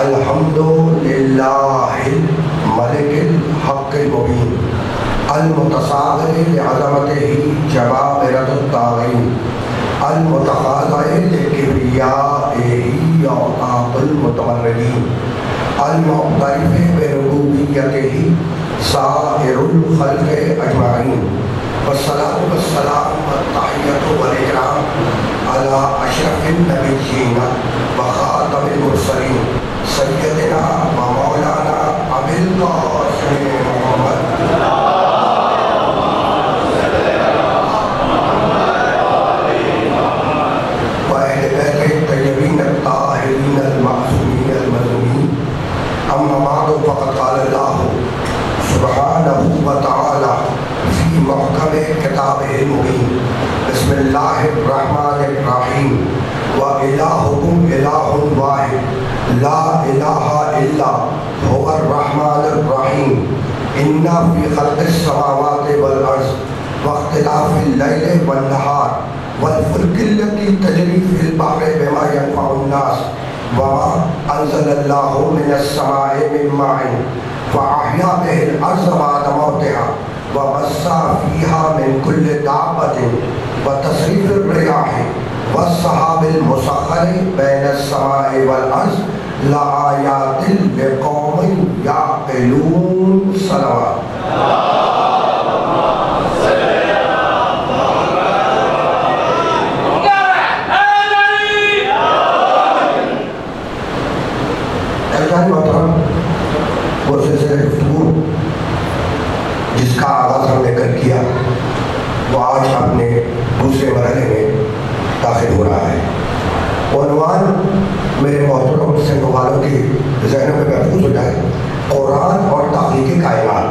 الحمد للہ الملک الحق المبین المتصاغر لعظمتہ جبابرۃ الطاغین المتخاضع لکبریائہ عقاب المتمردین المعترف بربوبیتہ سائر الخلق اجمعین والصلاۃ والسلام والتحیۃ والاکرام علی اشرف النبیین وخاتم المرسلین سیدنا و مولانا ابی القاسم محمد وأہل بیتہ الطیبین الطاہرین المعصومین المظلومین اما بعد فقد قال اللہ سبحانہ وتعالی فی محکم کتابہ المبین بسم اللہ الرحمن الرحیم وَإِلَٰهُكُمْ إِلَٰهٌ وَاحِدٌ لَا إِلَٰهَ إِلَّا هُوَ الرَّحْمَٰنُ الرَّحِيمُ إِنَّ فِي خَلْقِ السَّمَاوَاتِ وَالْأَرْضِ وَاخْتِلَافِ اللَّيْلِ وَالنَّهَارِ وَالْفُلْكِ الَّتِي تَجْرِي فِي الْبَحْرِ بِمَا يَنفَعُ النَّاسَ وَمَا أَنزَلَ اللَّهُ مِنَ السَّمَاءِ مِن مَّاءٍ فَأَحْيَا بِهِ الْأَرْضَ بَعْدَ مَوْتِهَا وَبَثَّ فِيهَا مِن كُلِّ دَابَّةٍ وَتَصْرِيفِ الرِّيَاحِ والسحاب المسخر بین السماء والارض لآیات لقوم یعقلون صلوات اعزائي محترم، وہ سلسلہ گفتگو جس کا آغاز ہم نے کر کیا وہ آج اپنے دوسرے مرحلے میں داخل ہو رہا ہے۔ عنوان میرے محترم سنگھ والوں کی ذہنوں میں محفوظ ہو جائے، قرآن اور تخلیق کائنات۔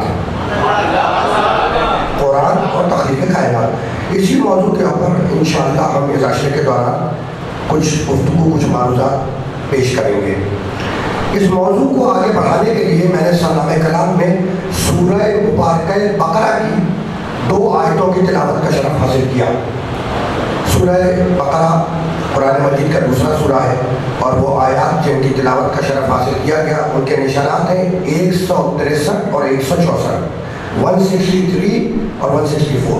قرآن اور تخلیق کائنات، اسی موضوع کے اوپر انشاءاللہ ہم اس عشرے کے دوران کچھ گفتگو کچھ معروضات پیش کریں گے۔ اس موضوع کو آگے بڑھانے کے لیے میں نے سالانہ کلام میں سورہ مبارکہ بقرہ کی 2 آیتوں کی تلاوت کا شرف حاصل کیا۔ سورہ بقرہ قرآن مجید کا دوسرا سورہ ہے اور وہ آیات جن کی تلاوت کا شرف حاصل کیا گیا ان کے نشانات ہیں 163 اور 164، 163 اور 164۔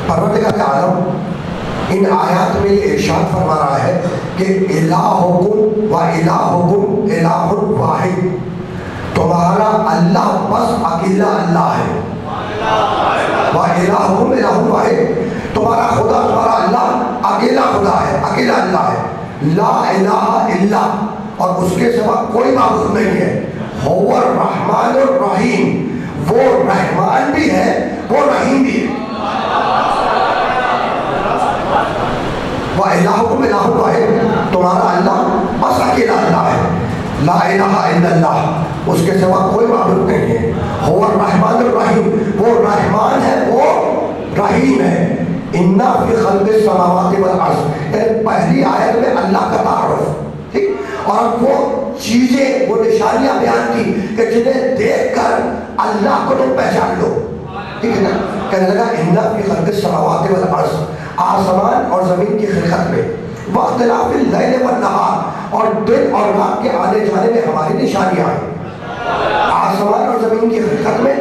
پروردگار عالم ان آیات میں یہ ارشاد فرما رہا ہے کہ الہکم و الہکم الہ واحد، تمہارا اللہ بس اکیلا اللہ ہے۔ و الہکم الہ واحد، تمہارا خدا تمہارا اللہ اکیلا خدا ہے، اکیلا اللہ ہے۔ لا الہ الا، اور اس کے سوا کوئی معبود نہیں ہے۔ هو الرحمن الرحیم، وہ رحمان بھی ہے وہ رحیم بھی ہے۔ وَإِلَٰهُكُمْ إِلَٰهٌ وَاحِدٌ، تمہارا اللہ بس اکیلا اللہ ہے۔ لا الہ الا اللہ، اس کے سوا کوئی معبود نہیں ہے۔ هو الرحمن الرحیم، وہ رحمان ہے وہ رحیم ہے۔ اِنَّا فِي خَلْقِ السَّمَاوَاتِ وَالْأَرْضِ، پہلی آیت میں اللہ کا تعارف، ٹھیک، اور وہ چیزیں وہ نشانیاں بیان کی کہ جنہیں دیکھ کر اللہ کو تم پہچان لو، ٹھیک ہے نا۔ کہنے لگا اِنَّا فِي خَلْقِ السَّمَاوَاتِ وَالْأَرْضِ، آسمان اور زمین کی خلقت میں، واختلاف اللیل والنہار، اور دن اور رات کے آنے جانے میں ہماری نشانیاں ہیں۔ آسمان اور زمین کی خلقت میں،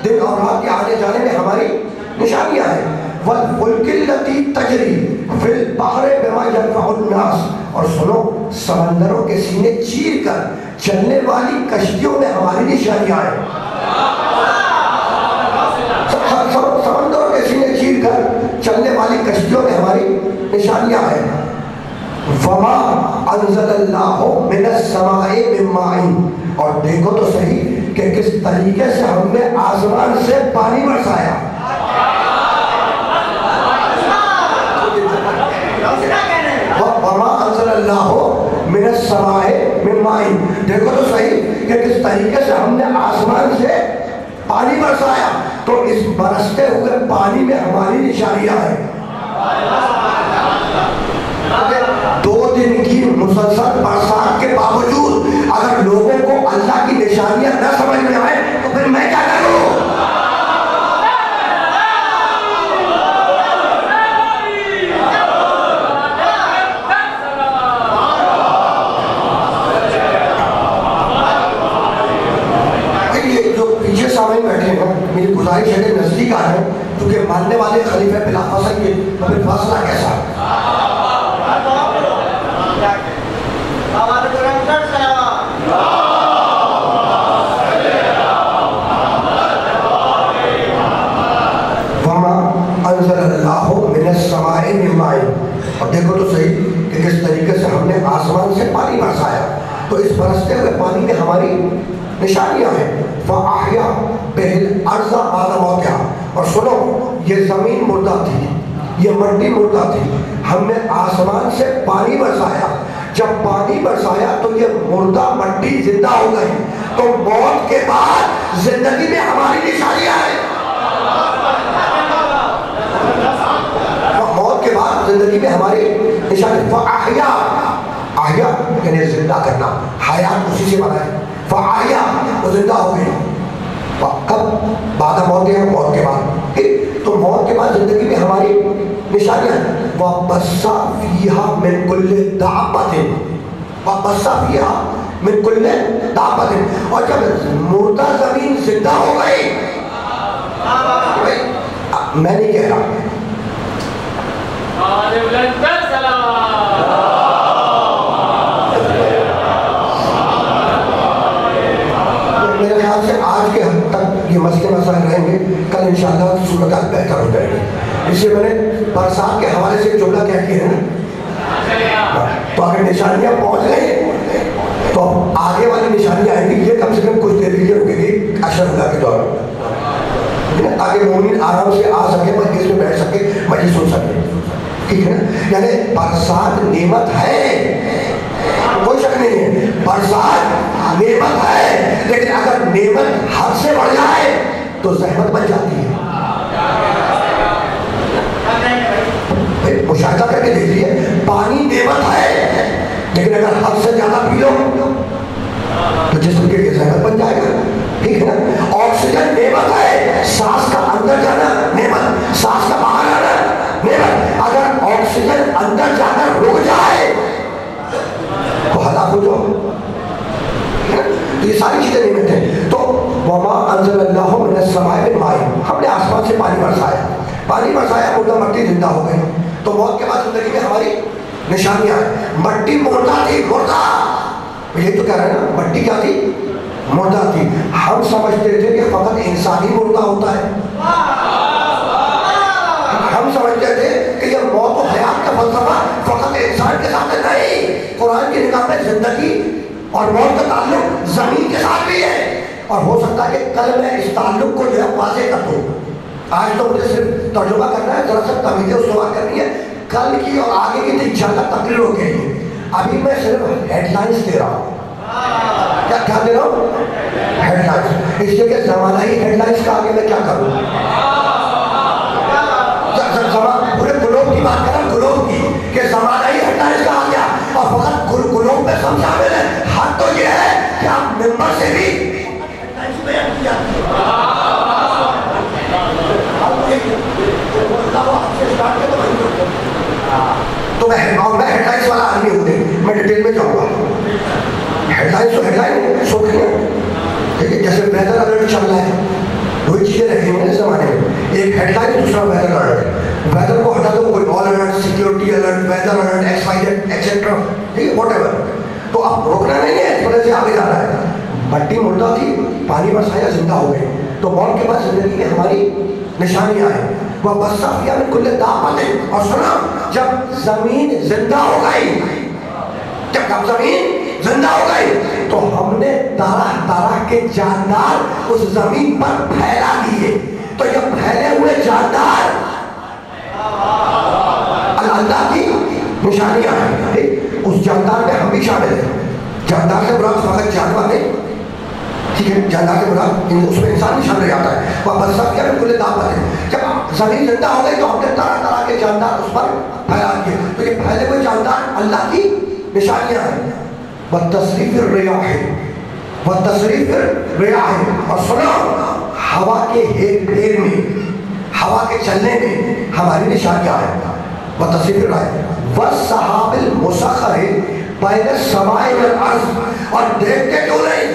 دن اور رات کے آنے جانے میں ہماری نشانیاں ہیں۔ والفلک التی تجری فی البحر بما ینفع الناس، اور سنو سمندروں کے سینے چیر کر چلنے والی کشتیوں میں ہماری نشانیاں ہیں۔ سمندروں کے سینے چیر کر چلنے والی کشتیوں میں ہماری نشانیاں ہیں۔ وما انزل اللہ من السماء من ماء، اور دیکھو تو صحیح کہ کس طریقے سے ہم نے آسمان سے پانی برسایا۔ وما انزل اللہ من السماء من ماء، دیکھو تو صحیح کہ کس طریقے سے ہم نے آسمان سے پانی برسایا۔ تو اس برستے ہوئے پانی میں ہماری نشانیاں ہیں۔ 2 دن کی مسلسل برسات کے باوجود اگر لوگوں کو اللہ کی نشانیاں نہ سمجھ میں آئے تو پھر میں کیا کروں؟ سامنے بیٹھے ہیں میری گزارش ہے کہ نزدیک آ جائیں کیونکہ ماننے والے خلیفہ بلا فصل کے پھر فاصلہ کیسا وما انزل اللہ من السماء من ماء. اور دیکھو تو صحیح کہ کس طریقے سے ہم نے آسمان سے پانی برسایا. تو اس برستے ہوئے پانی میں ہماری نشانیاں ہیں. فَأَحْيَا بِهِ الْأَرْضَ بَعْدَ مَوْتِهَا. اور سنو یہ زمین مردہ تھی, یہ مٹی مردہ تھی, ہم نے آسمان سے پانی برسایا. جب پانی برسایا تو یہ مردہ مٹی زندہ ہو گئی. تو موت کے بعد زندگی میں ہماری نشانیاں ہیں. موت کے بعد زندگی میں ہماری نشانی. فَأَحْيَا, احیا یعنی زندہ کرنا, حیات اسی سے بنا ہے. فَأَحْيَا وہ زندہ ہو گئی. کب؟ بعد موت ہے, موت کے بعد. تو موت کے بعد زندگی میں ہماری نشانیاں ہیں. وَبَثَّ فِيهَا مِن كُلِّ دَابَّةٍ. وَبَثَّ فِيهَا مِن كُلِّ دَابَّةٍ. اور جب مردہ زمین زندہ ہو گئی, میں نہیں کہہ رہا, میرے خیال سے آج کے حد تک یہ مسئلے مسائل رہیں گے. کل انشاءاللہ صورتحال بہتر ہو جائے گی. اس لیے میں نے برسات کے حوالے سے جملہ کیا کیا ہے نا, تو اگر نشانیاں پہنچ گئی تو آگے والی نشانیاں آئیں گی. یہ کم سے کم کچھ دیر کے لیے رکے گی عشر اللہ کے دوران, تاکہ مومن آرام سے آ سکے, مجلس میں بیٹھ سکے, مجلس سن سکے. ٹھیک ہے نا. یعنی برسات نعمت ہے, کوئی شک نہیں ہے, برسات نعمت ہے, لیکن اگر نعمت حد سے بڑھ جائے تو زحمت بن جاتی ہے. مشاہدہ کر کے دیکھیے, پانی نعمت ہے لیکن اگر حد سے زیادہ پی لو تو جسم کے لیے زحمت بن جائے گا. ٹھیک ہے نا. آکسیجن نعمت ہے, سانس کا اندر جانا نعمت, سانس کا باہر آنا نعمت. اگر آکسیجن اندر جا کر رک جائے تو ہلاک ہو جاؤ. تو یہ ساری چیزیں نعمت ہیں. تو وما انزل اللہ من السماء من ماء, ہم نے آسمان سے پانی برسایا. پانی برسایا, مردہ مٹی زندہ ہو گئی. تو موت کے بعد زندگی میں ہماری نشانیاں ہیں. مٹی مردہ تھی, مردہ, یہ تو کہہ رہے ہیں نا, مٹی کیا تھی, مردہ تھی. ہم سمجھتے تھے کہ فقط انسانی مردہ ہوتا ہے. ہم سمجھتے تھے کہ یہ موت و حیات کا فلسفہ فقط انسان کے ساتھ نہیں, قرآن کی نگاہ میں زندگی اور موت کا تعلق زمین کے ساتھ بھی ہے. اور ہو سکتا ہے کہ کل میں اس تعلق کو جو ہے واضح کر دوں. آج تو مجھے صرف ترجمہ کرنا ہے, ذرا سا تمیزیں استوار کرنی ہے. کل کی اور آگے کی تو انشاءاللہ تقریر ہو گئی. ابھی میں صرف ہیڈ لائنز دے رہا ہوں. کیا دے رہا ہوں؟ Head lines. اس لیے کہ زمانہ ہی ہیڈ لائنز کا آگے میں کیا کروں, پورے گلوب کی بات کریں, گلوب کی, کہ زمانہ ہی ہیڈ لائنز کا آ گیا اور فقط گلوب میں سب شامل ہے. حد تو یہ ہے کہ آپ ممبر سے بھی تو میں ہیڈ لائنز والا آدمی ہوں, میں ڈیٹیل میں جاؤں گا. ہیڈ لائنز تو ہیڈ لائن سوکھیاں, ٹھیک ہے, جیسے ویدر الرٹ چل رہا ہے, وہی چیزیں رکھی ہیں اس زمانے میں. ایک ہیڈ لائن, دوسرا ویدر الرٹ. ویدر کو ہٹا دو, کوئی all alert, security alert, weather alert, X Y Z etcetera, ٹھیک ہے, واٹ ایور. تو اب روکنا نہیں ہے, اس وجہ سے آگے جانا ہے. مٹی مردہ تھی, پانی برسایا, زندہ ہو گئی. تو موت کے بعد زندگی میں ہماری نشانیاں ہیں. وہ بس صافیہ میں کل دابت. اور سنا, جب زمین زندہ ہو گئی, جب زمین زندہ ہو گئی تو ہم نے طرح طرح کے جاندار اس زمین پر پھیلا دیے. تو یہ پھیلے ہوئے جاندار اللہ کی نشانیاں ہیں. اس جاندار میں ہم بھی شامل ہیں. جاندار سے مراد فقط جانور نہیں, ٹھیک ہے, جاندار سے مراد اس میں انسان بھی شامل آتا ہے. وہ بس کیا بالکل دعوت ہے. جب زمین زندہ ہو گئی تو ہم نے طرح طرح کے جاندار اس پر پھیلا دیے. تو یہ پھیلے ہوئے جاندار اللہ کی نشانیاں ہیں. وَالتَّصْرِيفِ الرِّيَاحِ وَالتَّصْرِيفِ الرِّيَاحِ. اور سنو, ہوا کے ہیر پھیر میں, ہوا کے چلنے میں ہماری نشانیاں ہیں. وَالتَّصْرِيفِ الرِّيَاحِ وَالسَّحَابِ الْمُسَخَّرِ بَيْنَ السَّمَاءِ وَالْأَرْضِ. اور دیکھتے کیوں نہیں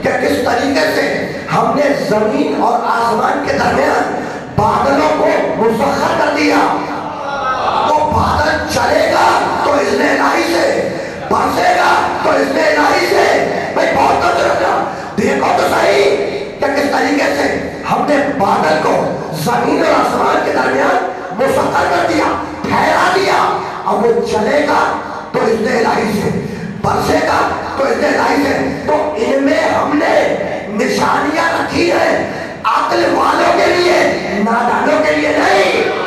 کہ کس طریقے سے ہم نے زمین اور آسمان کے درمیان بادلوں کو مسخر کر دیا. تو بادل چلے گا تو اذن الہی سے، برسے گا تو اذن الہی سے. بھائی بہت دیکھو تو صحیح کہ کس طریقے سے ہم نے بادل کو زمین اور آسمان کے درمیان مسخر کر دیا، ٹھہرا دیا. اب وہ چلے گا تو اذن الہی سے، برسے گا تو اذن الہی سے. تو ان میں ہم نے نشانیاں رکھی ہیں عقل والوں کے لیے، نادانوں کے لیے نہیں.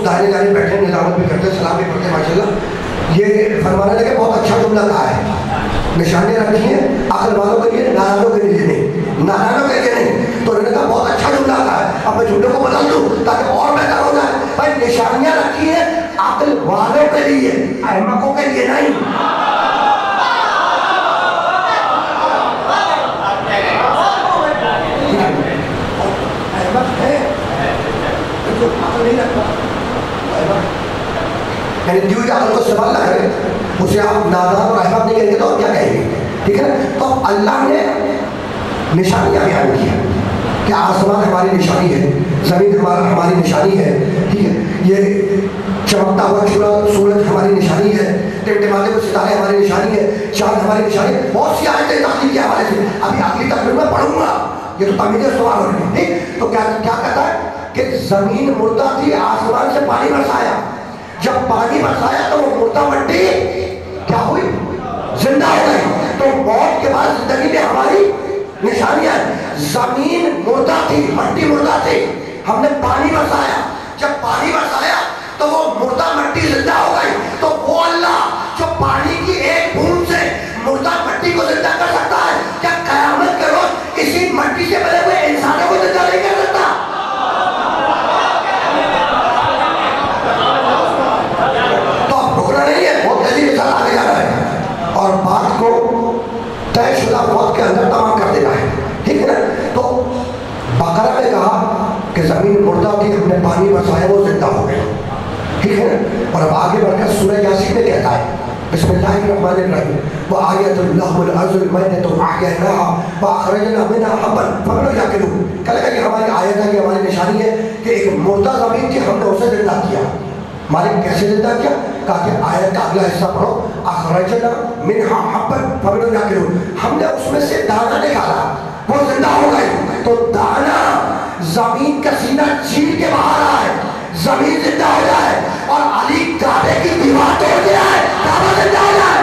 دائرے دائرے بیٹھے نظامت بھی کرتے، سلام بھی پڑھتے ماشاءاللہ. یہ فرمانے لگے بہت اچھا جملہ کہا ہے، نشانیاں رکھی ہیں عقل والوں کے لیے، نادانوں کے لیے نہیں، نادانوں کے لیے نہیں. تو انہوں نے کہا بہت اچھا جملہ کہا ہے، اب میں جملے کو بدل دوں تاکہ اور بہتر ہو جائے. بھائی نشانیاں رکھی ہیں عقل والوں کے لیے، احمقوں کے لیے نہیں. احمق ہے جو عقل نہیں رکھتا، یعنی دیو یا عقل کو استعمال نہ کرے، اسے آپ نادان اور احمق نہیں کہیں گے تو اور کیا کہیں گے؟ ٹھیک ہے نا. تو اللہ نے نشانیاں بیان کی ہیں کہ آسمان ہماری نشانی ہے، زمین ہماری نشانی ہے. ٹھیک ہے، یہ چمکتا ہوا سورج ہماری نشانی ہے، ٹمٹماتے ہوئے ستارے ہماری نشانی ہے، چاند ہماری نشانی ہے. بہت سی آیتیں تخلیق کے حوالے سے ابھی اگلی تقریر میں پڑھوں گا، یہ تو تعمیری سوال ہو رہی ہے. تو کیا کہتا ہے کہ زمین مردہ تھی، آسمان سے پانی برسایا. جب پانی برسایا تو وہ مردہ مٹی کیا ہوئی؟ زندہ ہو گئی. تو موت کے بعد زندگی میں ہماری نشانیاں ہیں. زمین مردہ تھی، مٹی مردہ تھی، ہم نے پانی برسایا. جب پانی برسایا تو وہ مردہ مٹی زندہ ہو گئی. تو وہ اللہ جو پانی کی ایک بوند سے مردہ مٹی کو زندہ کر سکتا ہے، کیا قیامت کے روز اسی مٹی سے بنے ہوئے انسانوں کو زندہ نہیں کر سکتا؟ آگے جا رہا ہے اور بات کو طے شدہ وقت کے اندر تمام کر دینا ہے. ٹھیک ہے نا. تو بقرہ نے کہا کہ زمین مردہ تھی، ہم نے پانی برسایا، وہ زندہ ہو گیا. ٹھیک ہے نا. اور اب آگے بڑھ کر سورہ یاسین میں کہتا ہے بسم اللہ الرحمن الرحیم وآیۃ لہم الارض المیتۃ احییناها واخرجنا منها حبا فمن یاکلون. کہا کہ ہماری آیت ہے، کہ ہماری نشانی ہے کہ ایک مردہ زمین تھی، ہم نے اسے زندہ کیا. مالک کیسے زندہ کیا؟ کہا کہ آیت کا اگلا حصہ پڑھو، اخرجنا منها حبا فمن یاکلون. ہم نے اس میں سے دانہ نکالا، وہ زندہ ہو گئی. تو دانہ زمین کا سینہ چیر کے باہر آئے، زمین زندہ ہو جائے، اور علی کعبے کی دیوار توڑ کے آئے، کعبہ زندہ ہو جائے.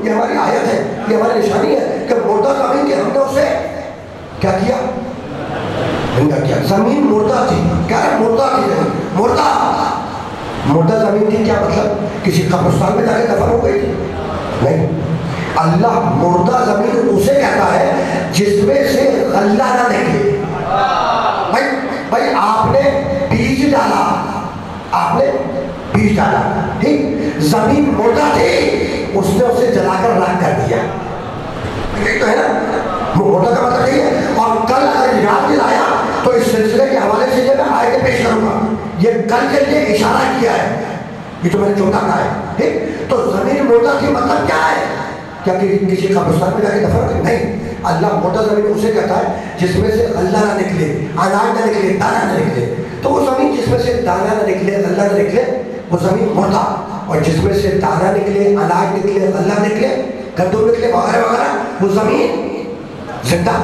یہ ہماری آیت ہے، یہ ہماری نشانی ہے کہ مردہ زمین کی ہم نے اسے کیا کیا؟ زندہ کیا. زمین مردہ تھی، کیا ہے؟ مردہ تھی. مردہ مردہ زمین تھی کیا مطلب؟ کسی قبرستان میں جا کے دفن ہو گئی تھی؟ نہیں. اللہ مردہ زمین اسے کہتا ہے جس میں سے غلہ نہ نکلے. بھائی آپ نے بیج ڈالا، آپ نے بیج ڈالا، ٹھیک، زمین مردہ تھی، اس نے اسے جلا کر راکھ کر دیا. یہی تو ہے نا، مردہ کا مطلب یہی ہے. اور کل اگر یاد دلایا تو اس سلسلے کے حوالے سے یہ میں آیتیں پیش کروں گا. یہ کل کے لیے اشارہ کیا ہے، یہ تو میں نے چوتھا کہا ہے. ٹھیک، تو زمین مردہ تھی مطلب کیا ہے؟ کیا کسی قبرستان میں جا کے دفن کرے؟ نہیں. اللہ مردہ زمین اسے کہتا ہے جس میں سے غلہ نہ نکلے، اناج نہ نکلے، دانہ نہ نکلے. تو وہ زمین جس میں سے دانہ نہ نکلے، غلہ نہ نکلے، وہ زمین مردہ. اور جس میں سے دانہ نکلے، اناج نکلے، غلہ نکلے، گندم نکلے، وغیرہ وغیرہ، وہ زمین زندہ.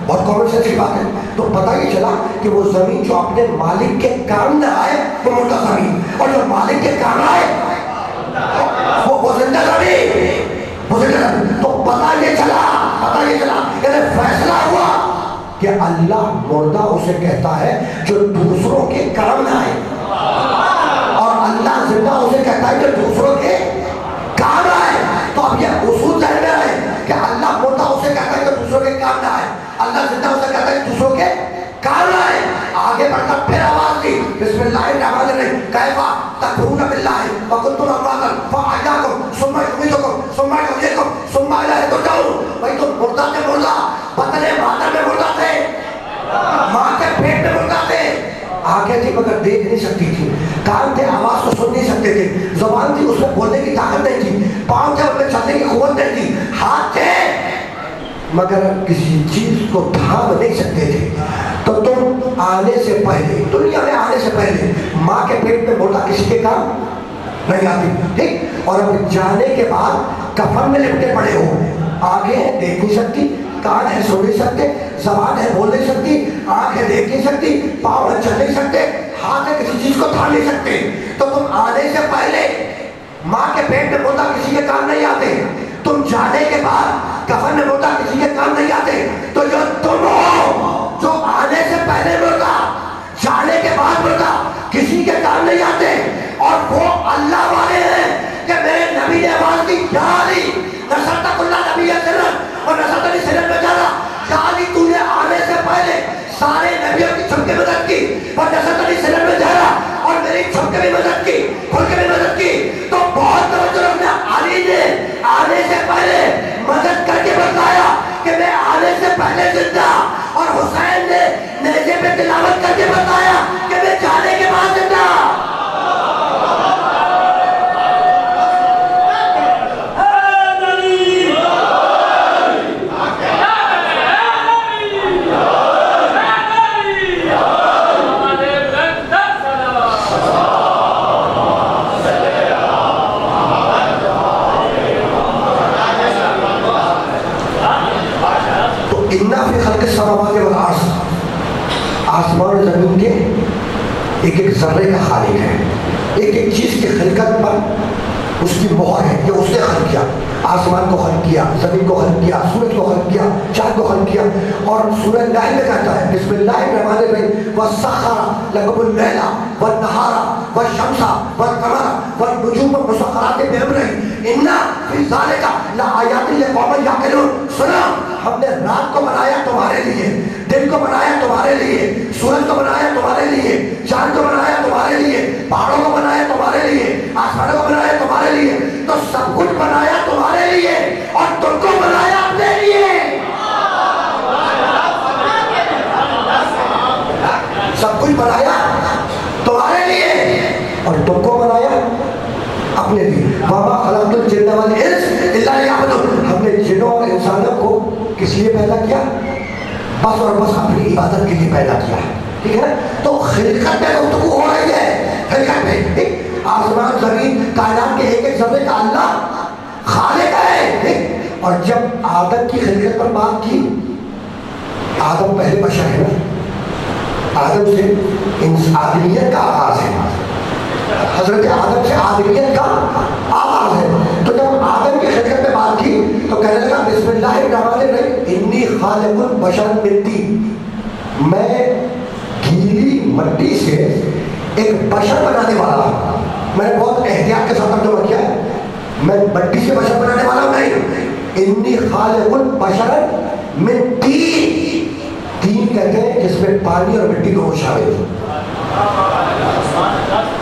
بہت کامن سینس کی بات ہے. تو پتہ یہ چلا کہ وہ زمین جو اپنے مالک کے کام نہ آئے وہ مردہ زمین، اور جو مالک کے کام آئے وہ زندہ زمین. تو پتہ یہ چلا یعنی فیصلہ ہوا کہ اللہ مردہ اسے کہتا ہے جو دوسروں کے کام نہ آئے، اور زندہ اسے کہتا ہے کہ دوسروں کے کام آئے. تو اب یہ اصول ذہن میں آئے کہ اللہ مردہ اسے کہتا ہے کہ دوسروں کے کام نہ آئے, اللہ زندہ اسے کہتا ہے کہ دوسروں کے کام نہ آئے. آگے بڑھ کر پھر آواز دی, بسم اللہ الرحمن الرحیم, کیفا تکفرون باللہ وکنتم امواتا فاحیاکم ثم یمیتکم ثم یحییکم ثم الیہ ترجعون. بھائی تم مردہ تھے, مردہ بطن مادر میں مردہ تھے, ماں کے پیٹ میں مردہ تھے. آنکھیں تھی مگر دیکھ نہیں سکتی تھی, کان تھے آواز کو سن نہیں سکتے تھے, زبان تھی اس میں بولنے کی طاقت نہیں تھی, پاؤں تھے ان میں چلنے کی قوت نہیں تھی, ہاتھ تھے مگر کسی چیز کو تھام نہیں سکتے تھے. تو تم آنے سے پہلے, دنیا میں آنے سے پہلے ماں کے پیٹ میں مردہ کسی کے کام نہیں آتی, ٹھیک. اور اب جانے کے بعد کفن میں لپٹے پڑے ہو, آنکھیں ہیں دیکھ نہیں سکتی, کان ہے سن نہیں سکتے, زبان ہے بول نہیں سکتی, آنکھ ہے دیکھ نہیں سکتی, پاؤں ہے چل نہیں سکتے, ہاتھ ہے کسی چیز کو تھام نہیں سکتے. تو تم آنے سے پہلے ماں کے پیٹ میں مردہ کسی کے کام نہیں آتے, تم جانے کے بعد کفن میں مردہ کسی کے کام نہیں آتے. تو جو تم ہو جو آنے سے پہلے مردہ, جانے کے بعد مردہ, کسی کے کام نہیں آتے, اور وہ اللہ والے ہیں کہ میرے نبی نے آواز دی, یا علی نصرت اللہ نبی سرن اور نصرت علی سرن میں جانا, یا علی تو نے آنے سے پہلے سارے نبیوں کی چھپ کے مدد کی, اور نصرت علی سرن میں جانا اور میری چھپ کے بھی مدد کی, کھل کے بھی مدد کی. تو بہت توجہ رکھنا, علی نے آنے سے پہلے مدد کر کے بتایا کہ میں آنے سے پہلے زندہ, اور حسین نے نیزے پہ تلاوت کر کے بتایا کہ میں جانے کے بعد زندہ. آسمان و زمین کے ایک ایک ذرے کا خالق ہے, ایک ایک چیز کی خلقت پر اس کی مہر ہے کہ اس نے خلق کیا, آسمان کو خلق کیا, زمین کو خلق کیا, سورج کو خلق کیا, چاند کو خلق کیا. اور سورہ نحل میں کہتا ہے بسم اللہ الرحمن الرحیم, وَسَخَّرَ لَكُمُ اللَّيْلَ وَالنَّهَارَ وَالشَّمْسَ وَالْقَمَرَ وَالنُّجُومَ مُسَخَّرَاتٍ بِأَمْرِهِ إِنَّ فِي ذَلِكَ لَآيَاتٍ لِقَوْمٍ يَعْقِلُونَ. سنو, ہم نے رات کو بنایا تمہارے لیے, دن کو بنایا تمہارے لیے, سورج کو بنایا تمہارے لیے, چاند کو بنایا تمہارے لیے, پہاڑوں کو بنایا تمہارے لیے, آسمانوں کو بنایا تمہارے لیے. تو سب کچھ بنایا تمہارے لیے اور تم کو بنایا اپنے لیے. سب کچھ بنایا تمہارے لیے اور تم کو بنایا اپنے لیے. وَمَا خَلَقْتُ الْجِنَّ وَالْإِنسَ إِلَّا لِيَعْبُدُونِ. ہم نے جنوں اور انسانوں کو کس لیے پیدا کیا؟ بس اور بس اپنی عبادت کے لیے پیدا کیا ہے, ٹھیک ہے. تو خلقت میں گفتگو ہو رہی ہے, خلقت میں آسمان زمین کائنات کے ایک ایک ذرے کا اللہ خالق ہے. اور جب آدم کی خلقت پر بات کی, آدم پہلے بشر ہے نا, آدم سے آدمیت کا آغاز ہے, حضرت آدم سے آدمیت کا آغاز ہے. تو جب آدم کی خلقت میں بات کی تو کہنے لگا بسم اللہ الرحمن الرحیم, انی خالق البشر من طین, میں گیلی مٹی سے ایک بشر بنانے والا ہوں. میں نے بہت احتیاط کے ساتھ ترجمہ کیا ہے, میں مٹی سے بشر بنانے والا ہوں نہیں. انی خالق البشر من طین, طین کہتے ہیں جس میں پانی اور مٹی کو شامل ہو.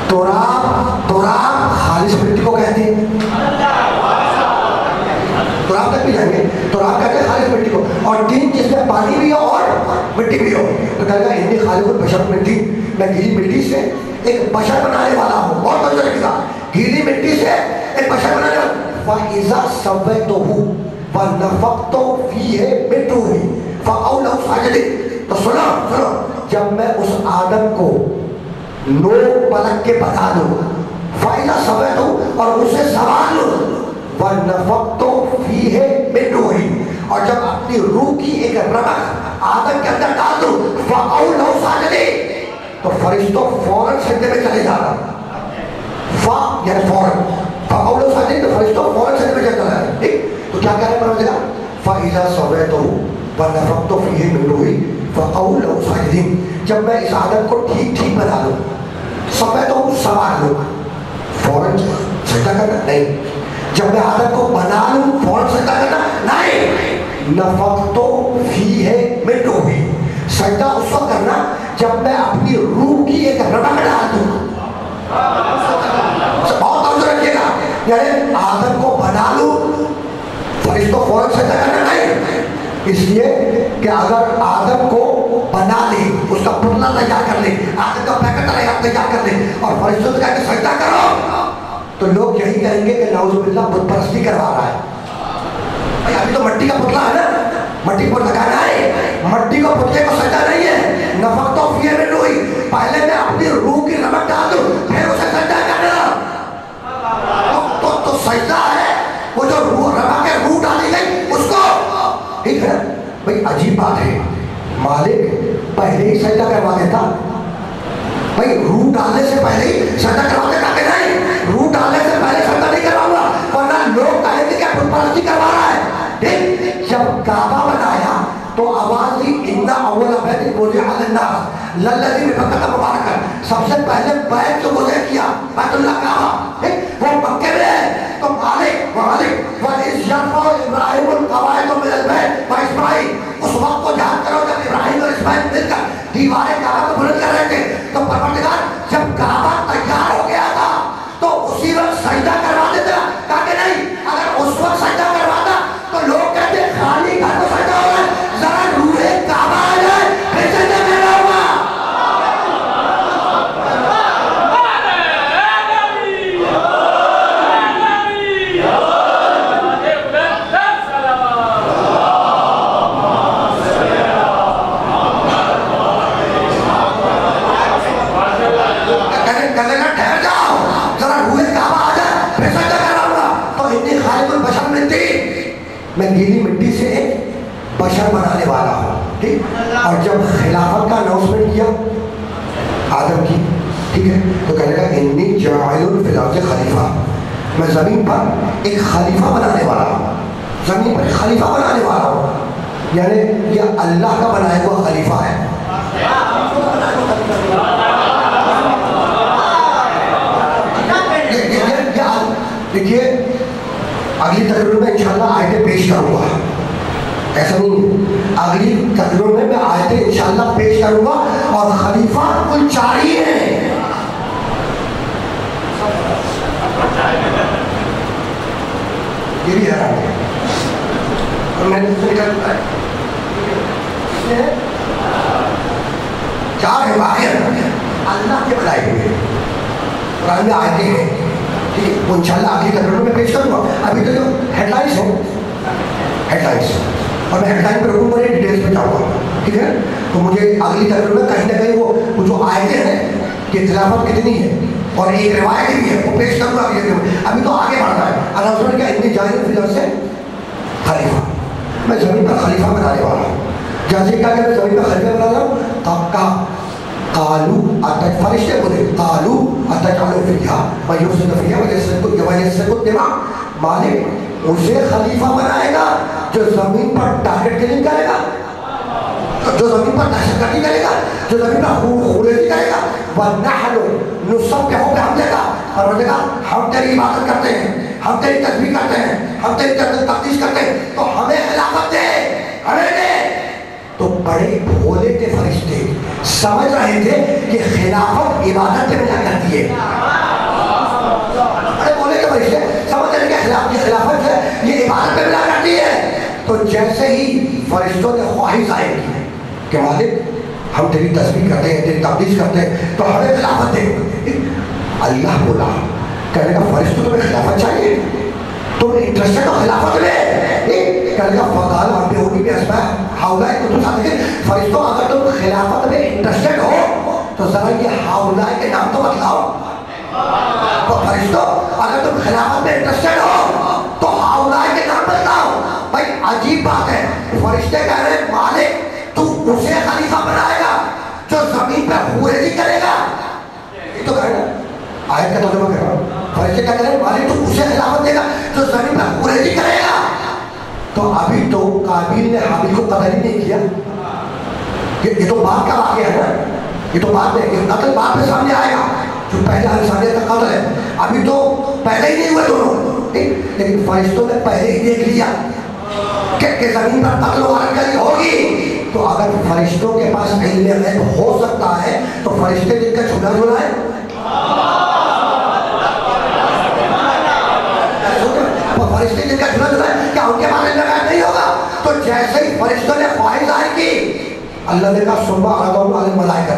تراب خالص مٹی کو کہتے ہیں, تراب تک بھی جائیں گے, تراب کہتے ہیں خالص مٹی کو, اور طین جس میں پانی بھی ہو اور مٹی بھی ہو. تو کہے گا انی خالق البشر من طین, میں گیلی مٹی سے ایک بشر بنانے والا ہوں. بہت توجہ رکھیے گا, گیلی مٹی سے ایک بشر بنانے والا. فَإِذَا سَوَّيْتُهُ وَنَفَخْتُ فِيهِ مِن رُوحِي فَقَعُوا لَهُ سَاجِدِينَ. تو سنو, جب میں اس آدم کو نو پلک کے بتا دوں, فَإِذَا سَوَّيْتُهُ, اور اسے سوار لوں, وَنَفَخْتُ فِيهِ مِن رُوحِي, اور جب اپنی روح کی ایک رمق آدم کے اندر ڈال دوں, فَقَعُوا لَهُ سَاجِدِينَ, تو فرشتوں فوراً سجدے میں چلے جانا. یعنی فوراً, فَقَعُوا لَهُ سَاجِدِينَ, تو فرشتوں فوراً سجدے میں چلے جانا. ٹھیک, تو کیا کہہ رہے ہیں پروردگار, فَإِذَا سَوَّيْتُهُ وَنَفَخْتُ فِيهِ مِن رُوحِي فَقَعُوا لَهُ سَاجِدِينَ. جب میں اس آدم کو ٹھیک ٹھیک بنا لوں, سویتُهُ سوار لوں, فوراً سجدہ کرنا نہیں. جب میں آدم کو بنا لوں فوراً سجدہ کرنا نہیں. نفختو فیہ من روحی، سجدہ اس وقت کرنا جب میں اپنی روح کی ایک رمق ڈال دوں. بہت توجہ رکھیے گا، یعنی آدم کو بنا لوں فرشتوں فوراً سجدہ کرنا نہیں. اس لیے کہ اگر آدم کو بنا لے، اس کا پتلا تیار کر لے، آدم کا پیکٹ تیار کر لے اور فرشتوں سے کہہ کے سجدہ کرو، تو لوگ یہی کہیں گے کہ نعوذ باللہ بت پرستی کروا رہا ہے. بھائی ابھی تو مٹی کا پتلا ہے نا، مٹی کو لگانا ہے، مٹی کو پتلے کو سجدہ نہیں ہے. نفختو فیہ من روحی، پہلے میں اپنی روح کی رمق ڈال دوں پھر اسے سجدہ کرنا. تو سجدہ ہے وہ جو روح رمق ہے، روح ڈالی گئی اس کو. ٹھیک ہے بھائی، عجیب بات ہے، مالک پہلے ہی سجدہ کروا دیتا. بھائی روح ڈالنے سے پہلے ہی سجدہ کروا دیتا کہ نہیں؟ روح ڈالنے سے پہلے سجدہ نہیں کراؤں گا، ورنہ لوگ کہیں گے کہ بت پرستی کروا رہا ہے. جب کعبہ بنایا تو آواز دی اِنَّ أَوَّلَ بَيْتٍ وُضِعَ لِلنَّاسِ لَلَّذِي بِبَكَّةَ مُبَارَكًا، سب سے پہلے بیت جو وضع کیا بیت اللہ کعبہ وہ مکے میں ہے. تو مالک وَإِذْ يَرْفَعُ إِبْرَاهِيمُ الْقَوَاعِدَ مِنَ الْبَيْتِ وَإِسْمَاعِيلُ، اس وقت کو یاد کرو جب ابراہیم اور اسماعیل مل کر دیواریں کعبہ کو بلند کر رہے تھے. تو پروردگار جب کعبہ تیار ہو گیا تھا تو اسی وقت سجدہ کروا دیتا تاکہ نہیں. اگر اس وقت سجدہ کرواتا تو لوگ کہتے خالی گھر کو سجدہ ہو رہا ہے، ذرا روح کعبہ آ جائے پھر سجدہ کرنا ہوگا. میں گیلی مٹی سے ایک بشر بنانے والا ہوں. ٹھیک، اور جب خلافت کا اناؤنسمنٹ کیا آدم کی، ٹھیک ہے، تو کہنے لگا انی جاعل فی الارض خلیفہ، میں زمین پر ایک خلیفہ بنانے والا ہوں، زمین پر ایک خلیفہ بنانے والا ہوں. یعنی یہ اللہ کا بنایا ہوا خلیفہ ہے. دیکھیے اگلی تقریر میں انشاءاللہ آیتیں پیش کروں گا، ایسا نہیں، اگلی تقریر میں آیتیں انشاءاللہ پیش کروں گا. اور خلیفہ کل 4 ہی ہیں. یہ بھی حیران ہے اور میں نے نکلتا ہے 4 ہیں باقی اللہ کے بنائے ہوئے قرآن میں آیتیں ہیں. وہ انشاءاللہ آگے تقریر میں پیش کروں گا. ابھی تو جو ہیڈ لائنس ہیں، ہیڈ لائنس، اور میں ہیڈ لائن پہ رکوں گا، یہ ڈیٹیلس پہ جاؤں گا. ٹھیک ہے، تو مجھے اگلی تقریر میں کہیں نہ کہیں وہ جو آیتیں ہیں کہ خلافت کتنی ہے اور ایک روایت بھی ہے وہ پیش کروں گا. ابھی تو آگے بڑھنا ہے. اناؤنسمنٹ کیا اتنی جائز فی الارض سے خلیفہ، میں زمین پر خلیفہ بنانے والا ہوں. جیسے کہا کہ میں زمین پر خلیفہ بنا رہا ہوں، تب کا قالو فرشتے بولے قالو اتجعل فیہا من یفسد فیہا ویسفک الدماء، مالک اسے خلیفہ بنائے گا جو زمین پر ٹارگٹ کلنگ کرے گا، جو زمین پر دہشت گردی کرے گا، جو زمین پر خونریزی کرے گا. وَنَحْنُ نُسَبِّحُ بِحَمْدِكَ، پروردگار ہم تیری عبادت کرتے ہیں، ہم تیری تسبیح کرتے ہیں، ہم تیری تقدیس کرتے ہیں، تو ہمیں خلافت دے، ہمیں دے. تو بڑے بھولے تھے فرشتے، سمجھ رہے تھے کہ خلافت عبادت پہ ملا کرتی ہے. بڑے بھولے تھے فرشتے، سمجھ رہے کہ خلافت ہے یہ عبادت پہ ملا کرتی ہے. تو جیسے ہی فرشتوں نے خواہش ظاہر کی کہ مالک ہم تیری تسبیح کرتے ہیں، تیری تقدیس کرتے ہیں، تو ہمیں خلافت دے. اللہ بولا، کہنے کا فرشتوں تمہیں خلافت چاہیے، تم انٹرسٹڈ ہو خلافت میں؟ کہنے کا فقال اور بیہودی بھی اسماء ہاؤلائی کو تو ساتھ دیکھیں فرشتوں اگر تم خلافت میں انٹرسٹڈ ہو تو ذرا یہ ہاؤلائی کے نام تو بتلاؤ. تو فرشتوں اگر تم خلافت میں انٹرسٹڈ ہو تو ہاؤلائی کے نام بتلاؤ. بھائی عجیب بات ہے، فرشتے کہہ رہے ہیں مالک تو اسے خلیفہ بنائے گا جو زمین پہ خونریزی کرے گا. یہ تو کہہ رہے ہیں، آیت کا ترجمہ کر رہا ہوں، فرشتے کہہ رہے ہیں مالک تو اسے خلافت دے گا جو زمین پہ خونریزی کرے گا. تو ابھی تو قابیل نے حابیل کو قتل ہی نہیں کیا. یہ تو بات کا واقعہ ہے نا، یہ تو بات ہے، یہ قتل بعد میں سامنے آئے گا. جو پہلے انسانیت کا قتل ہے. ابھی تو پہلے ہی نہیں ہوئے دونوں، لیکن فرشتوں نے پہلے ہی دیکھ لیا کہ زمین پر قتل و غارت کری ہوگی. تو اگر فرشتوں کے پاس علم غیب ہو سکتا ہے تو فرشتے جن کا جھولا جھولا ہے، فرشتے جن کا جھولا جھولا ہے، کیا ان کے پاس علم غیب نہیں ہوگا؟ تو جیسے ہی فرشتوں نے خواہش ظاہر کی، اللہ نے کہا ثم عرضهم على الملائکہ،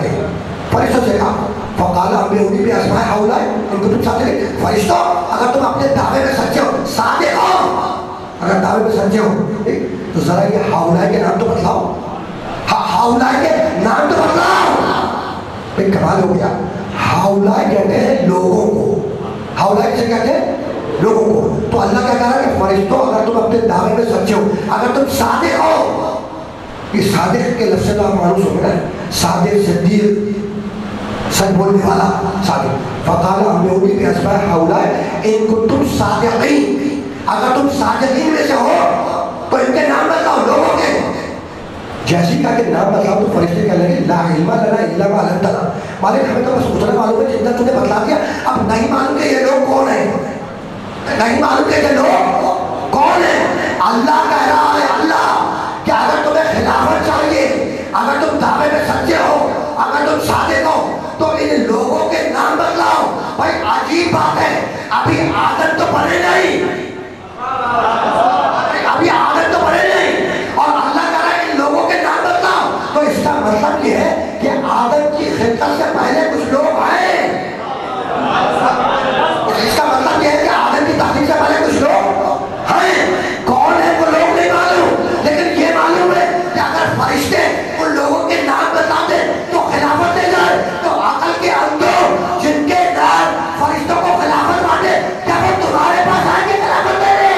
فرشتوں سے کہا فقال انبئونی باسماء ہؤلاء ان کنتم صادقین. فرشتوں اگر تم اپنے دعوے میں سچے ہو، صادق ہو، اگر دعوے میں سچے ہو تو ذرا یہ ہؤلاء کے نام تو بتلاؤ، ہؤلاء کے نام تو بتلاؤ. بھئی کمال ہو گیا. ہؤلاء کہتے ہیں لوگوں کو، ہؤلاء کسے کہتے ہیں؟ لوگوں کو. تو اللہ کیا کہہ رہا ہے کہ فرشتوں اگر تم اپنے دعوے میں سچے ہو، اگر تم صادق ہو، یہ صادق کے لفظ سے تو آپ معروف ہو گئے نا، صادق صدیق، سچ بولنے والا صادق. فقال انبئونی باسماء ہؤلاء ان کنتم صادقین، اگر تم صادقین میں سے ہو تو ان کے نام بتاؤ لوگوں کے. جیسی کہا کہ نام بتاؤ تو فرشتے کہنے لگے لا علم لنا الا ما علمتنا، مالک ہمیں تو بس اتنا معلوم ہے جتنا تم نے بتلا دیا، اب نہیں معلوم کہ یہ لوگ کون ہیں، نہیں معلوم کہ یہ لوگ کون ہیں. اللہ کہہ رہا ہے، اللہ کہ اگر تمہیں خلافت چاہیے، اگر تم دعوے میں سچے ہو، اگر تم صادق ہو تو ان لوگوں کے نام بتلاؤ. بھائی عجیب بات ہے، ابھی عادت تو بنے نہیں، ابھی عادت تو بنے نہیں، اور اللہ کہہ رہا ہے ان لوگوں کے نام بتلاؤ. تو اس کا مطلب یہ ہے کہ آدم کی خلقت سے پہلے کچھ لوگ آئے. اس کا مطلب یہ ہے کہ آدم کی تعلیم سے پہلے کچھ لوگ ہیں. کون ہے وہ لوگ نہیں معلوم، لیکن یہ معلوم ہے کہ اگر فرشتے ان لوگوں کے نام بتا دیں تو خلافت دے جائے. تو عقل کے اندر جن کے نام فرشتوں کو خلافت بانٹے، کیا وہ تمہارے پاس آئیں گے خلافت دے رہے؟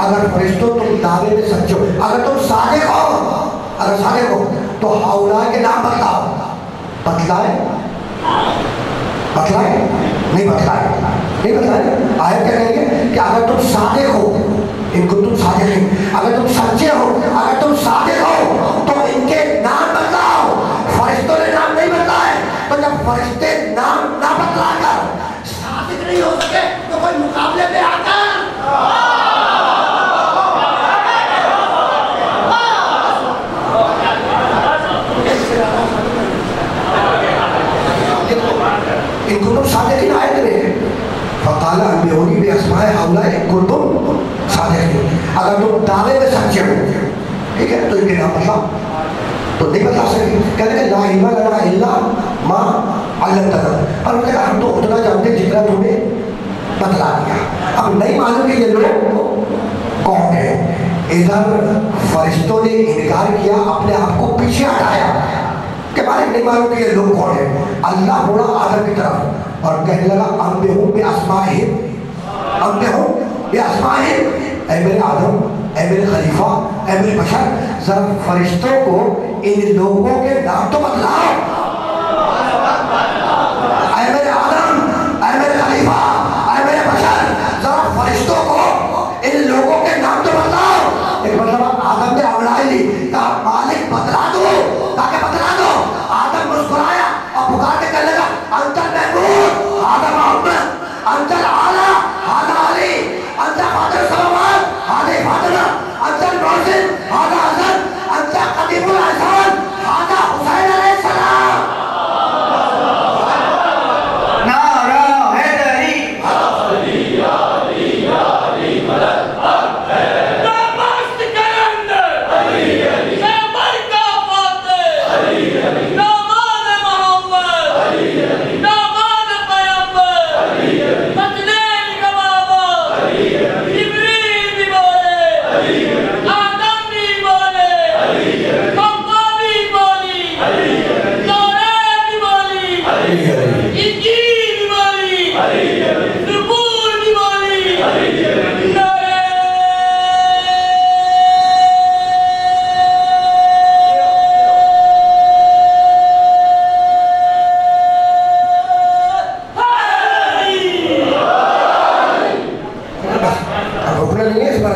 اگر فرشتوں تم دعوے میں سچے ہو، اگر تم صادق ہو، اگر صادق ہو تو ہؤلاء کے نام بتلاؤ. بتلائے؟ بتلائے؟ نہیں بتلائے، نہیں بتلائے. آیت کیا کہیں گے کہ اگر تم صادق ہو، ان کو تم صادق نہیں، اگر تم سچے ہو، اگر تم صادق ہو تو ان کے نام بتلاؤ. فرشتوں نے نام نہیں بتلائے، تو جب فرشتے نام نہ بتلا کر صادق نہیں ہو سکے تو کوئی مقابلے میں آ کر ان کنتم صادقین آیت میں فقال انبئونی باسماء ہؤلاء ان کنتم صادقین، اگر تم دعوے میں سچے ہو، ٹھیک ہے، تو ان کے نام بتلاؤ. تو نہیں بتا سکے، کہنے کہ لا علم لنا الا ما علمتنا، اور انہوں نے کہا ہم تو اتنا جانتے جتنا تمہیں بتلا دیا. اب نہیں معلوم کہ یہ لوگ کون ہیں. ادھر فرشتوں نے انکار کیا، اپنے آپ کو پیچھے ہٹایا کہ مالک نہیں معلوم کہ یہ لوگ کون ہیں. اللہ بولا آدم کی طرف اور کہنے لگا انبئہم باسمائہم، انبئہم باسمائہم، اے میرے آدم، اے میرے خلیفہ، اے میرے بشر، ذرا فرشتوں کو ان لوگوں کے نام تو بتلاؤ. اے میرے آدم، اے میرے خلیفہ، اے میرے بشر، ذرا فرشتوں کو ان لوگوں کے نام تو بتلاؤ. ایک مرتبہ آدم نے انگڑائی لی، کہا مالک بتلا دو، تاکہ بتلا دو. آدم مسکرایا اور پکار کے کہنے لگا انت المحمود ھذا محمد، انت الاعلی ھذا علی، انت فاطر السماوات ھذا فاطمہ، انت المحسن ھذا حسن، انت قدیم الاحسان ھذا حسین علیہ السلام.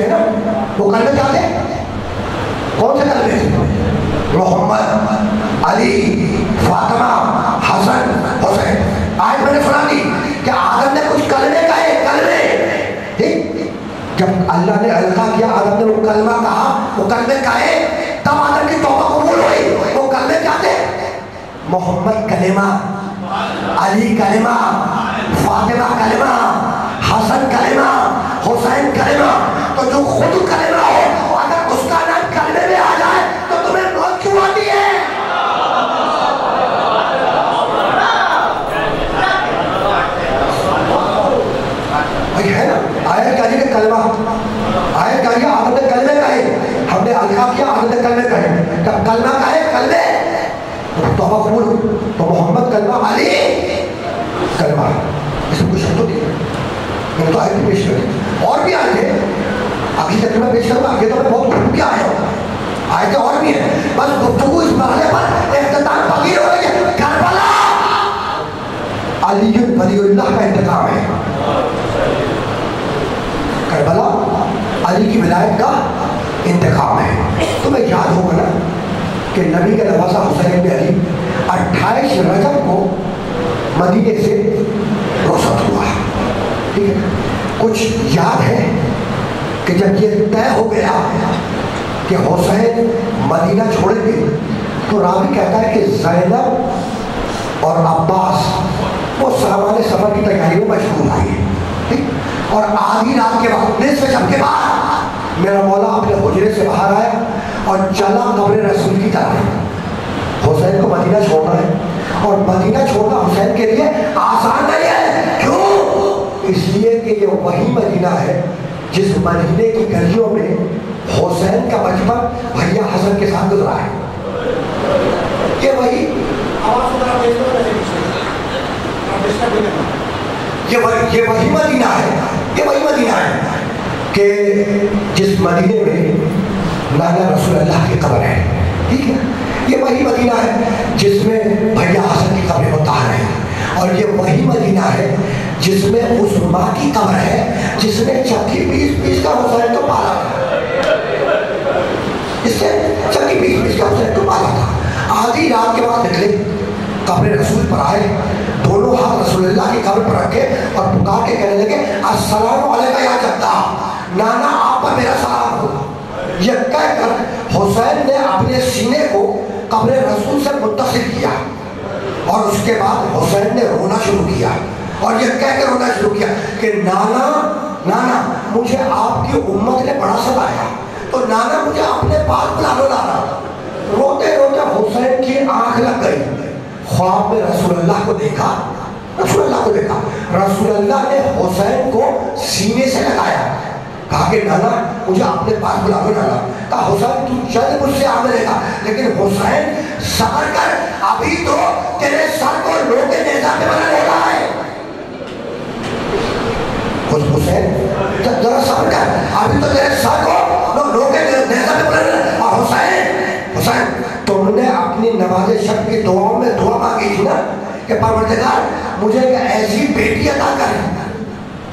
جو ہے نا وہ کلمے کیا تھے؟ کون سے کلمے تھے؟ محمد، علی، فاطمہ، حسن، حسین. آج میں نے سنا دی کہ آدم نے کچھ کلمے کہے، کلمے. جب اللہ نے القا کیا، آدم نے وہ کلمہ کہا، وہ کلمے کہے، تب آدم کی توبہ قبول ہوئی. وہ کلمے کیا تھے؟ محمد کلمہ، علی کلمہ، فاطمہ کلمہ، حسن کلمہ، حسین کلمہ. تو جو خود کلمہ ہو اگر اس کا نام کلمے میں آ جائے تو تمہیں موت کیوں آتی ہے؟ ہے نا آیت کہی کہ کلمہ، آیت کہی آدم نے کلمے کہے، ہم نے القا کیا، آدم نے کلمے کہے. جب کلمہ کہے، کلمے توبہ قبول ہوئی. تو محمد کلمہ، علی کلمہ، اس میں کوئی شک تو نہیں ہے. میں نے تو آیت پیش کری، اور بھی آئے تھے ابھی تک میں پیش کروں گا. یہ تو میں بہت گھوم کے آیا ہوں، آیتیں اور بھی ہیں. بس گفتگو اس مرحلے پر اختتام پذیر ہو رہی ہے. کربلا علی ولی اللہ کا انتقام ہے. کربلا علی کی ولایت کا انتقام ہے. تمہیں یاد ہوگا نا کہ نبی کا نواسہ حسین بن علی 28 رجب کو مدینے سے رخصت ہوا. ٹھیک ہے، کچھ یاد ہے کہ جب یہ طے ہو گیا کہ حسین مدینہ چھوڑیں گے تو راوی کہتا ہے کہ زینب اور عباس وہ سامان سفر کی تیاری میں مشغول ہوئی. اور آدھی رات کے بعد، نصف شب کے بعد، میرا مولا اپنے حجرے سے باہر آیا اور چلا قبر رسول کی طرف. حسین کو مدینہ چھوڑنا ہے، اور مدینہ چھوڑنا حسین کے لیے آسان نہیں ہے. کیوں؟ اس لیے کہ یہ وہی مدینہ ہے جس مدینے کی گلیوں میں حسین کا بچپن بھیا حسن کے ساتھ گزرا ہے. یہ وہی مدینہ ہے، یہ وہی مدینہ ہے کہ جس مدینے میں نانا رسول اللہ کی قبر ہے. ٹھیک ہے، یہ وہی مدینہ ہے جس میں بھیا حسن کی قبر مطہر ہے. اور یہ وہی مدینہ ہے جس میں اس ماں کی قبر ہے جس نے چکی پیس کا حسین کو پالا تھا. اس نے چکی پیس کا حسین کو پالا تھا. آدھی رات کے بعد نکلے، قبر رسول پر آئے، دونوں ہاتھ رسول اللہ کی قبر پر رکھے اور پکار کے کہنے لگے السلام علیکم یا جدہ، نانا آپ پر میرا سلام ہو. یہ کہہ کر حسین نے اپنے سینے کو قبر رسول سے متصل کیا اور اس کے بعد حسین نے رونا شروع کیا اور یہ کہہ کے رونا شروع کیا کہ نانا نانا مجھے آپ کی امت نے بڑا ستایا، تو نانا مجھے اپنے پاس بلا لو نانا. روتے روتے حسین کی آنکھ لگ گئی. خواب میں رسول اللہ کو دیکھا، رسول اللہ کو دیکھا. رسول اللہ نے حسین کو سینے سے لگایا، کہا کہ نانا مجھے اپنے پاس بلا لو نانا. کہا حسین تو چل مجھ سے آ ملے گا، لیکن حسین صبر کر، ابھی تو تیرے سر کو لوگ کے نیزہ پہ بنا لے رہا ہے. حسین ذرا صبر کر، ابھی تو تیرے سر کو لوگ کے نیزہ پہ بنا لے رہا ہے. اور حسین تم نے اپنی نماز شب کی دعاؤں میں دعا مانگی تھی نا کہ پروردگار مجھے ایک ایسی بیٹی عطا کر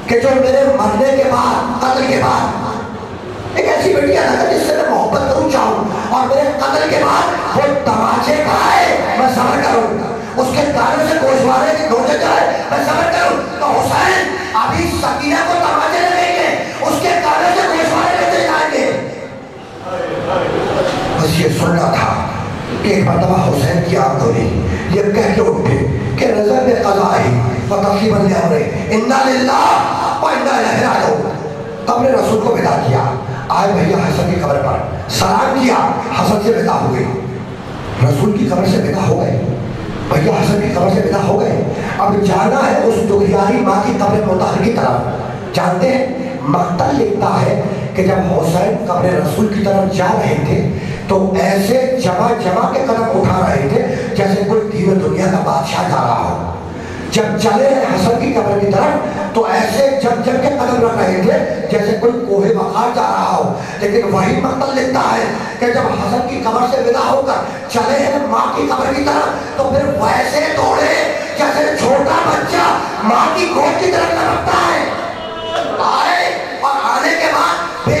کہ جو میرے مرنے کے بعد، قتل کے بعد، ایک ایسی بیٹی عطا کر جس سے میں محبت کروں چاہوں اور میرے قتل کے بعد وہ تماچے کھائے میں صبر کروں، اس کے کانوں سے گوشوارے کی گوشے جائے میں صبر کروں. تو حسین ابھی سکینہ کو تماچے لگیں گے، اس کے کانوں سے گوشوارے لیتے جائیں گے. بس یہ سننا تھا کہ ایک مرتبہ حسین کی آنکھ کھلی، یہ کہہ کے اٹھے کہ نظر میں قضا ہی فتقریباً لے انا للہ و انا الیہ راجعون. قبر رسول کو ودا کیا، آئے بھیا حسن کی قبر پر سلام کیا، حسن سے ودا ہو گئی. رسول کی قبر سے ودا ہو گئے، بھیا حسن کی قبر سے ودا ہو گئے. اب جانا ہے اس دغیاری ماں کی قبر مطہر کی طرف. جانتے ہیں مقتل لکھتا ہے کہ جب حسین قبر رسول کی طرف جا رہے تھے تو ایسے جمع کے قدم اٹھا رہے تھے جیسے کوئی دین دنیا کا بادشاہ جا رہا ہو. جب چلے حسن کی قبر کی طرف تو ایسے جب کے قدم رکھ رہے تھے جیسے کوئی کوہ وقار جا رہا ہو. لیکن وہی مقتل لکھتا ہے کہ جب حسن کی قبر سے ودا ہو کر چلے ہیں ماں کی قبر کی طرف تو پھر ویسے دوڑے جیسے چھوٹا بچہ ماں کی گود کی طرف لپکتا ہے. آئے اور آنے کے بعد بے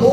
2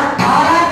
18